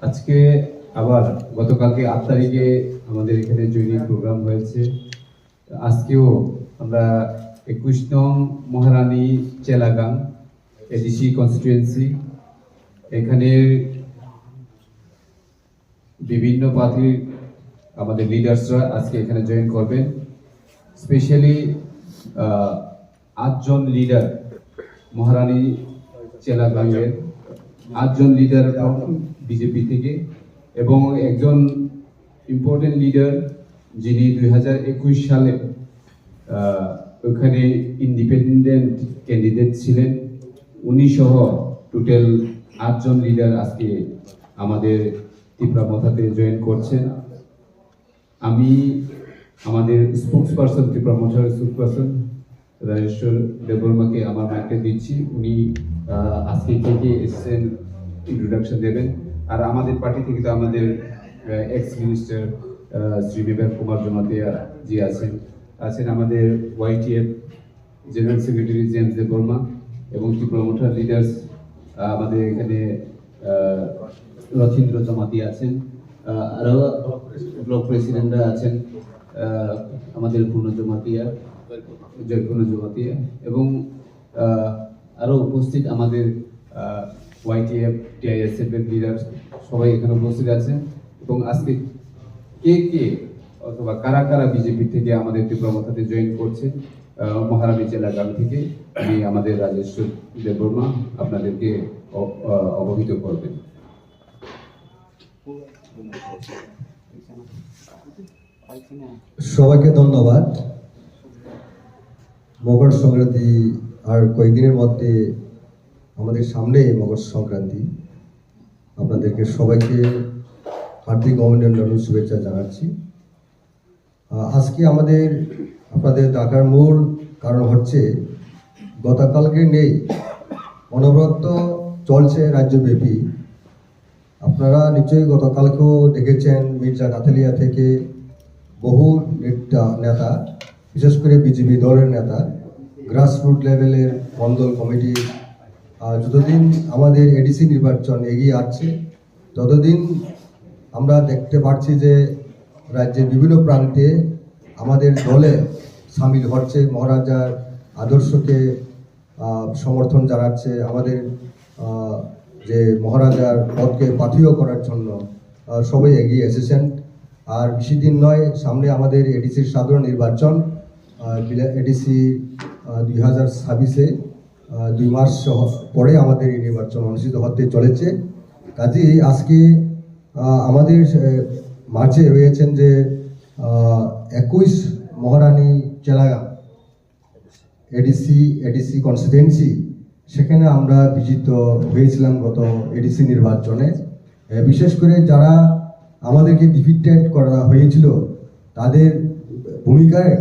আজকে আবার গতকালকে 8 তারিখে আমাদের এখানে জয়নিং প্রোগ্রাম হয়েছে। আজকেও আমরা 21 নং মহারানী চেলাগাং এডিসি কনস্টিটুয়েন্সি এখানে বিভিন্ন পার্টির আমাদের লিডার্সরা আজকে এখানে জয়েন করবেন। স্পেশালি 8 জন লিডার মহারানী চেলাগাংয়ের 8 জন লিডার বিজেপি থেকে এবং একজন ইম্পর্টেন্ট লিডার যিনি 2021 সালে ওখানে ইন্ডিপেন্ডেন্ট ক্যান্ডিডেট ছিলেন, উনি সহ টোটাল 8 জন লিডার আজকে আমাদের ত্রিপুরামথাতে জয়েন করছেন। আমি আমাদের স্পোক্সপারসন ত্রিপুরামথার স্পোক্সপারসন রাজেশ্বর দেববর্মাকে আমার মাইকে দিচ্ছি। উনি আজকে থেকে এসেছেন, ইন্ট্রোডাকশন দেবেন। আর আমাদের পার্টি থেকে তো আমাদের এক্স মিনিস্টার শ্রী বিবেক কুমার জমাতিয়া জি আছেন আমাদের YTF general secretary James Debbarma এবং ত্রিপুরামথার লিডার্স আমাদের এখানে রথীন্দ্র জমাতিয়া আছেন, আরও ব্লক প্রেসিডেন্টরা আছেন আমাদের পূর্ণ জমাতিয়া, জয়পূর্ণ জমাতিয়া এবং আরও উপস্থিত আমাদের ওয়াইটিএফ টিআইএসএফ এর লিডার সবাই এখানে উপস্থিত আছেন। এবং আজকে কে অথবা কারা কারা বিজেপি থেকে আমাদের ত্রিপুরামথাতে জয়েন করছে মহারানী চেলাগাং থেকে, আমি আমাদের রাজেশ্বর দেববর্মা আপনাদেরকে অবহিত করবেন। সবাইকে ধন্যবাদ। মকর সংক্রান্তি আর কয়েকদিনের মধ্যে আমাদের সামনে মকর সংক্রান্তি। আপনাদেরকে সবাইকে হার্দিক অভিনন্দন শুভেচ্ছা জানাচ্ছি। আজকে আপনাদের ডাকার মূল কারণ হচ্ছে গতকালকে নেই, অনবরত চলছে রাজ্যব্যাপী। আপনারা নিশ্চয়ই গতকালকেও দেখেছেন মির্জা কাথালিয়া থেকে বহু নেতা, বিশেষ করে বিজেপি দলের নেতা, গ্রাসরুট লেভেলের মণ্ডল কমিটি, যতদিন আমাদের এডিসি নির্বাচন এগিয়ে আসছে ততদিন আমরা দেখতে পাচ্ছি যে রাজ্যের বিভিন্ন প্রান্তে আমাদের দলে সামিল হচ্ছে, মহারাজার আদর্শকে সমর্থন জানাচ্ছে, আমাদের যে মহারাজার পদকে পাথেয় করার জন্য সবাই এগিয়ে এসেছেন। আর বেশি দিন নয়, সামনে আমাদের এডিসির সাধারণ নির্বাচন, এডিসি 2026-এ 2 মাস পরে আমাদের এই নির্বাচন অনুষ্ঠিত হতে চলেছে। কাজেই আজকে আমাদের মাঝে রয়েছেন যে 21 মহারানী চেলাগাং এডিসি কনস্টিটুয়েন্সি, সেখানে আমরা বিজিত হয়েছিলাম গত এডিসি নির্বাচনে। বিশেষ করে যারা আমাদেরকে ডিফিটেড করা হয়েছিল তাদের ভূমিকায়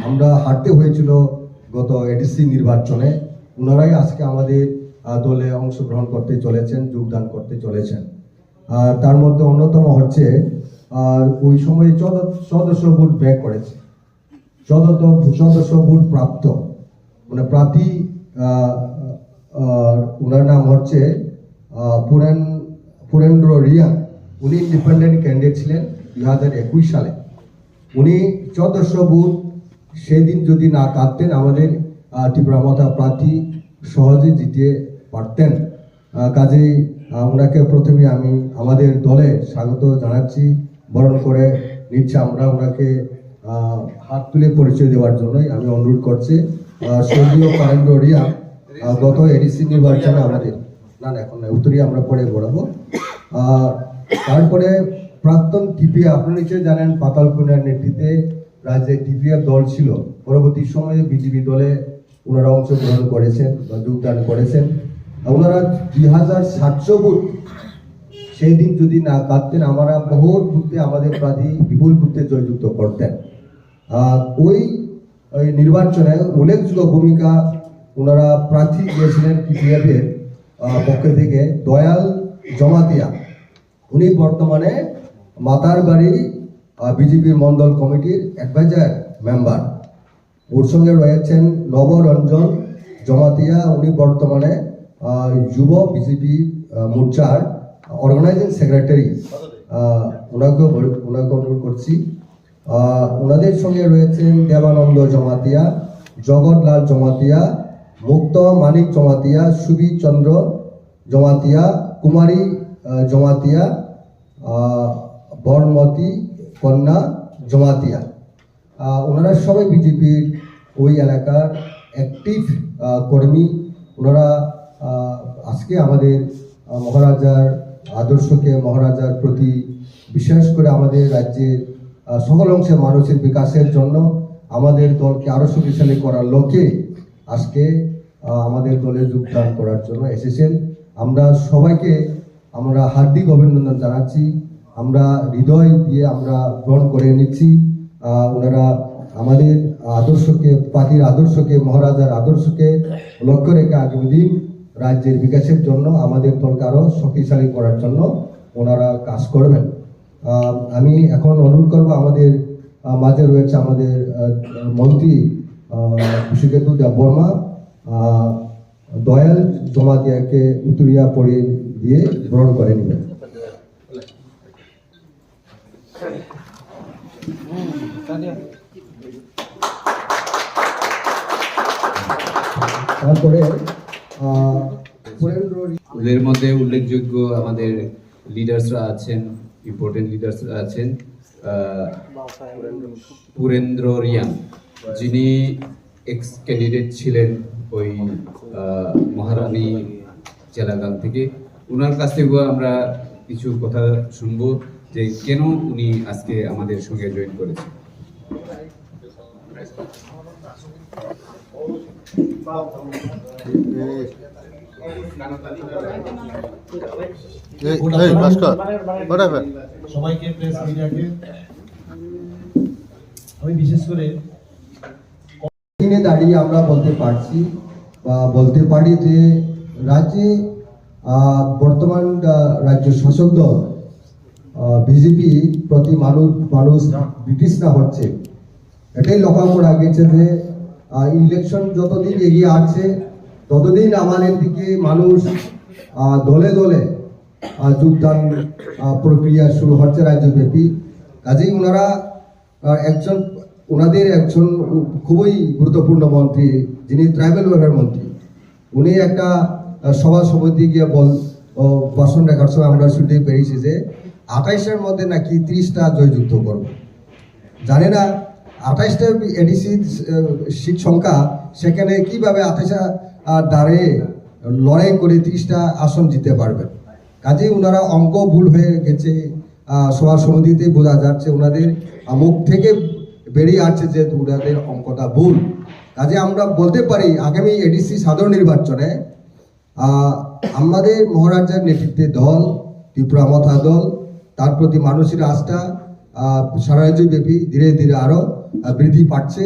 আমরা হারতে হয়েছিল গত এডিসি নির্বাচনে। ওনারাই আজকে আমাদের দলে অংশগ্রহণ করতে চলেছেন, যোগদান করতে চলেছেন। আর তার মধ্যে অন্যতম হচ্ছে ওই সময় 1400 ভোট ব্যয় করেছে, 1400 ভোট প্রাপ্ত মানে প্রার্থী, ওনার নাম হচ্ছে পুরেন্দ্র রিয়া। উনি ইন্ডিপেন্ডেন্ট ক্যান্ডিডেট ছিলেন 2021 সালে। উনি 1400 ভোট সেদিন যদি না কাটতেন আমাদের ত্রিপুরামথা প্রার্থী সহজে জিতে পারতেন। কাজেই ওনাকে প্রথমে আমি আমাদের দলে স্বাগত জানাচ্ছি, বরণ করে নিচ্ছে। আমরা ওনাকে হাত তুলে পরিচয় দেওয়ার জন্যই আমি অনুরোধ করছি। স্বর্গীয় পুরেন্দ্র রিয়া গত এডিসি নির্বাচনে আমাদের এখন না উত্তরই আমরা পরে বলাবো। তারপরে প্রাক্তন টিপিএফ, আপনারা নিশ্চয়ই জানেন পাতাল কুনার নেতৃত্বে রাজ্যে টিপিএফ দল ছিল, পরবর্তী সময়ে বিজেপি দলে ওনারা অংশগ্রহণ করেছেন বা যোগদান করেছেন। ওনারা 2700 ভোট সেই দিন যদি না কাটতেন আমরা বহুত ভোটে আমাদের প্রার্থী বিপুল ভোটে জয়যুক্ত করতেন। ওই নির্বাচনে উল্লেখযোগ্য ভূমিকা ওনারা প্রার্থী দিয়েছিলেন টিপিএফ এর পক্ষ থেকে দয়াল জমাতিয়া। উনি বর্তমানে মাতারবাড়ি বিজেপির মণ্ডল কমিটির অ্যাডভাইজার মেম্বার। ওর সঙ্গে রয়েছেন নবরঞ্জন জমাতিয়া, উনি বর্তমানে যুব বিজেপি মোর্চার অর্গানাইজিং সেক্রেটারি ওনাকে অনুরোধ করছি। ওনাদের সঙ্গে রয়েছেন দেবানন্দ জমাতিয়া, জগৎলাল জমাতিয়া, মুক্ত মানিক জমাতিয়া, সুবীর চন্দ্র জমাতিয়া, কুমারী জমাতিয়া, বর্মতী কন্যা জমাতিয়া। ওনারা সবাই বিজেপির ওই এলাকার অ্যাক্টিভ কর্মী। ওনারা আজকে আমাদের মহারাজার আদর্শকে, মহারাজার প্রতি, বিশেষ করে আমাদের রাজ্যের সকল অংশের মানুষের বিকাশের জন্য আমাদের দলকে আরও শক্তিশালী করার লক্ষ্যে আজকে আমাদের দলে যোগদান করার জন্য এসেছেন। আমরা সবাইকে হার্দিক অভিনন্দন জানাচ্ছি। আমরা হৃদয় দিয়ে আমরা গ্রহণ করে নিচ্ছি। ওনারা আমাদের আদর্শকে, পার্টির আদর্শকে, মহারাজার আদর্শকে লক্ষ্য রেখে আগামী দিন রাজ্যের বিকাশের জন্য, আমাদের দলকে আরও শক্তিশালী করার জন্য ওনারা কাজ করবেন। আমি এখন অনুরোধ করব, আমাদের মাঝে রয়েছে আমাদের মন্ত্রী সুকেতু দেববর্মা, দয়াল জমাতিয়াকে উত্তরিয়া পড়ে দিয়ে গ্রহণ করে নেবেন। তারপরে ওদের মধ্যে উল্লেখযোগ্য আমাদের লিডার্সরা আছেন, ইম্পর্টেন্ট লিডার্সরা আছেন। পুরেন্দ্র রিয়াং, যিনি এক্স ক্যান্ডিডেট ছিলেন ওই মহারানী জেলাগান থেকে। ওনার কাছ থেকেও আমরা কিছু কথা শুনবো যে কেন উনি আজকে আমাদের সঙ্গে জয়েন করেছেন। সবাইকে, প্রেস মিডিয়াকে আমি বিশেষ করে দিনে দাঁড়িয়ে আমরা বলতে পারছি বা বলতে পারি যে রাজ্যে বর্তমান রাজ্য শাসক দল বিজেপি প্রতি মানুষ ব্রিটিশরা হচ্ছে। এটাই লক্ষ্য করা গেছে যে ইলেকশন যতদিন এগিয়ে আসছে ততদিন আমাদের দিকে মানুষ দলে দলে যোগদান প্রক্রিয়া শুরু হচ্ছে রাজ্যব্যাপী। কাজেই ওনারা ওনাদের একজন খুবই গুরুত্বপূর্ণ মন্ত্রী, যিনি ট্রাইবাল ওয়েলফেয়ার মন্ত্রী, উনি একটা সভা সমিতি গিয়ে ভাষণ রাখার সময় আমরা শুনতে পেরেছি যে 28টার মধ্যে নাকি 30টা জয়যুক্ত করব। জানে না 28টা এডিসি সিট সংখ্যা, সেখানে কিভাবে 28টা দাঁড়ে লড়াই করে 30টা আসন জিতে পারবেন। কাজেই ওনারা অঙ্ক ভুল হয়ে গেছে, সভা সমিতিতে বোঝা যাচ্ছে, ওনাদের মুখ থেকে বেরিয়ে আসছে যে ওনাদের অঙ্কটা ভুল। কাজে আমরা বলতে পারি আগামী এডিসি সাধারণ নির্বাচনে আমাদের মহারাজার নেতৃত্বে দল, ত্রিপুরা মথা দল, তার প্রতি মানুষের আস্থা সারা রাজ্যব্যাপী ধীরে ধীরে আরও বৃদ্ধি পাচ্ছে।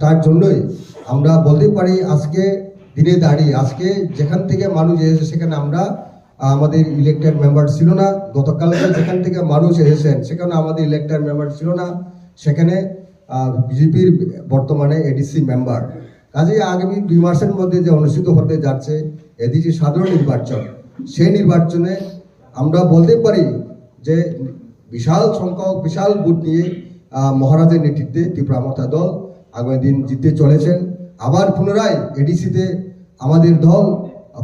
তার জন্যই আমরা বলতে পারি আজকে দিনে দাঁড়িয়ে, আজকে যেখান থেকে মানুষ এসেছে সেখানে আমরা আমাদের ইলেক্টেড মেম্বার ছিল না। গতকালকে যেখান থেকে মানুষ এসেছেন সেখানে আমাদের ইলেক্টেড মেম্বার ছিল না, সেখানে বিজেপির বর্তমানে এডিসি মেম্বার। কাজেই আগামী 2 মাসের মধ্যে যে অনুষ্ঠিত হতে যাচ্ছে এদিকে সাধারণ নির্বাচন, সেই নির্বাচনে আমরা বলতে পারি যে বিশাল সংখ্যক, বিশাল ভোট নিয়ে মহারাজের নেতৃত্বে ত্রিপুরা মথা দল আগামী দিন জিততে চলেছেন। আবার পুনরায় এডিসিতে আমাদের দল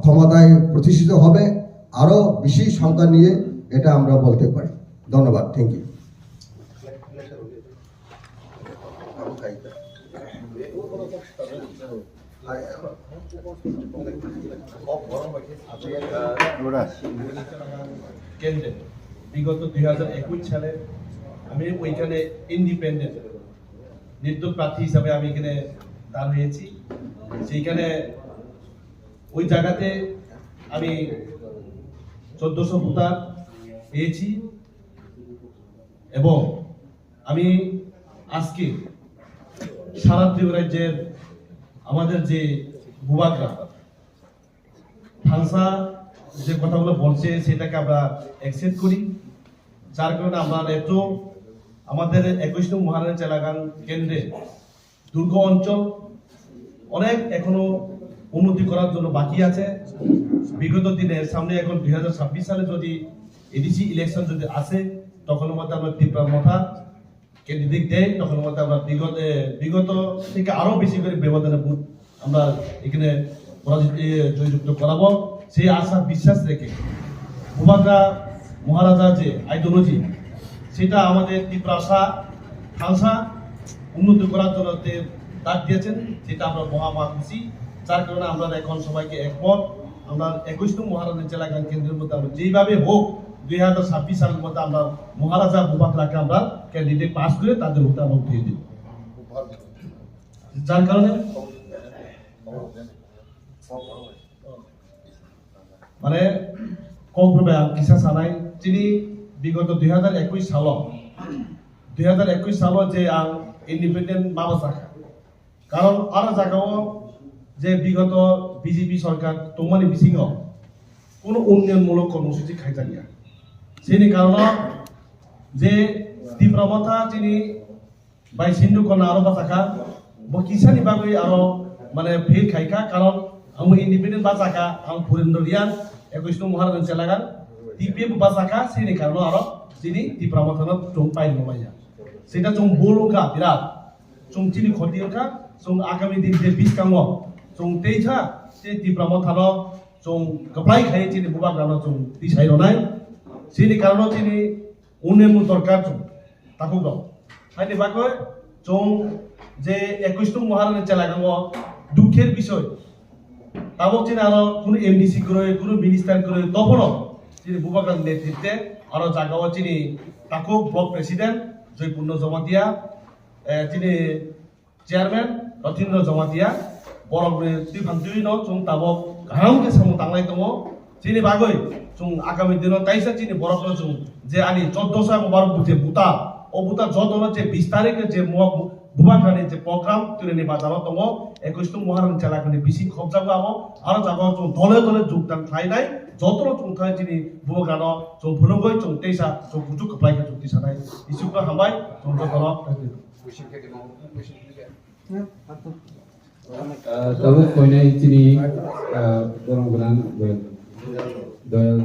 ক্ষমতায় প্রতিষ্ঠিত হবে আরও বেশি সংখ্যা নিয়ে, এটা আমরা বলতে পারি। ধন্যবাদ, থ্যাংক ইউ। কেন্দ্রে বিগত 2021 সালে আমি ওইখানে ইন্ডিপেন্ডেন্ট নির্দল প্রার্থী হিসাবে আমি এখানে দাঁড় হয়েছি। সেইখানে ওই জায়গাতে আমি 1400 ভোটার পেয়েছি এবং আমি আজকে সারা ত্রিপুরা রাজ্যের আমাদের যে ভূভাগরা ফাংসা যে কথাগুলো বলছে সেটাকে আমরা অ্যাকসেপ্ট করি, যার কারণে আমরা এত আমাদের 21 নং মহারানী জেলাগান কেন্দ্রে দুর্গ অঞ্চল অনেক এখনো উন্নতি করার জন্য বাকি আছে। বিগত দিনে সামনে এখন 2026 সালে যদি এডিসি ইলেকশন যদি আসে তখন মধ্যে আমরা ত্রিপুরা মথা ক্যান্ডিডেট দেয় তখন মধ্যে আমরা বিগত থেকে আরো বেশি করে ব্যবধানে বুথ আমরা এখানে জয়যুক্ত করাবো সেই আশা বিশ্বাস রেখে ভূভাগরা মহারাজা যে আইডিওলজি সেটা আমাদের ত্রিপুরা খালসা উন্নত করার জন্য ডাক দিয়েছেন সেটা আমরা মহা খুশি যার কারণে আমরা এখন সবাইকে একমত আমরা 21 নং মহারাজা চেলাগান কেন্দ্রের মধ্যে আমরা যেইভাবে হোক 2026 সালের মধ্যে আমরা মহারাজা ভূভাগরাকে আমরা ক্যান্ডিডেট পাস করে তাদের মধ্যে আমরা উঠিয়ে দিব যার কারণে মানে কমপ্রবে কিসা সানাই তিনি বিগত 2021 সাল যে আং ইন্ডিপেন্ডেন্ট মামা থাকা কারণ আরো জায়গাও যে বিগত বিজেপি সরকার তোমানি বিসিং কোনো উন্নয়নমূলক কর্মসূচি খাইতা গিয়া সেই কারণে যে ত্রিপুরা মথা তিনি বাই সিন্ধু কন্যা আরো বাঁচাকা কিসানি বাগৈ আরো মানে ভিড় খাইকা কারণ আমি ইন্ডিপেন্ডেন্ট বাঁচাকা আম ফুরেন্দ্রিয়ান 21 নং মহারাজা চেলাগান টিপিএফ বাঁচাকা সেই কারণে আরো তিনি ত্রিপুরা মথা চং পাই নমাইয়া সেটা চং বলকা বিরাট চং চিনি খতিকা চং আগামী দিন যে বিশ কাঙ্গ চং তেইছা সে ত্রিপুরা মথা চং কপ্লাই খাই চিনি ভূভাগরা চং দিশাই রনাই সেই কারণে তিনি উন্নয়ন দরকার চং তাকু দম হাইনি বাগৈ চং যে 21 নং মহারাজা চেলাগান দুঃখের বিষয় তাবক চিনি আরো কোনো এমডিসি করে কোনো মিনিস্টার করে তখনও তিনি ভূভাগরার নেতৃত্বে আরো জায়গাও চিনি তাকু ব্লক প্রেসিডেন্ট জয়পূর্ণ জমাতিয়া তিনি চেয়ারম্যান রথীন্দ্র জমাতিয়া বরং তুই চুং তাবক গাহামকে সামু তাংলাই দङ চিনি বাগৈ চুং আগামী দিন তাইসা চিনি বরফ চুং যে আনি 1400 মুবারক বুঝে বুতা ও বুতা যতন যে 20 তারিখে যে ভূভাগরানি যে প্রোগ্রাম তুলে বাজারত দङ 21 নং মহারাজা চেলাগানি বিসি খবজাবো আবো আরো জায়গা চুং দলে দলে যোগদান খাইনাই যতন চুং খাই চিনি ভূভাগরানো চুং ভুনগৈ চুং তেইসা চুং গুজু কপ্লাইকে চুক্তি সানাই ইসুকো হামবাই চুং যতন তবে কইনাই চিনি বরং গোলান দয়াল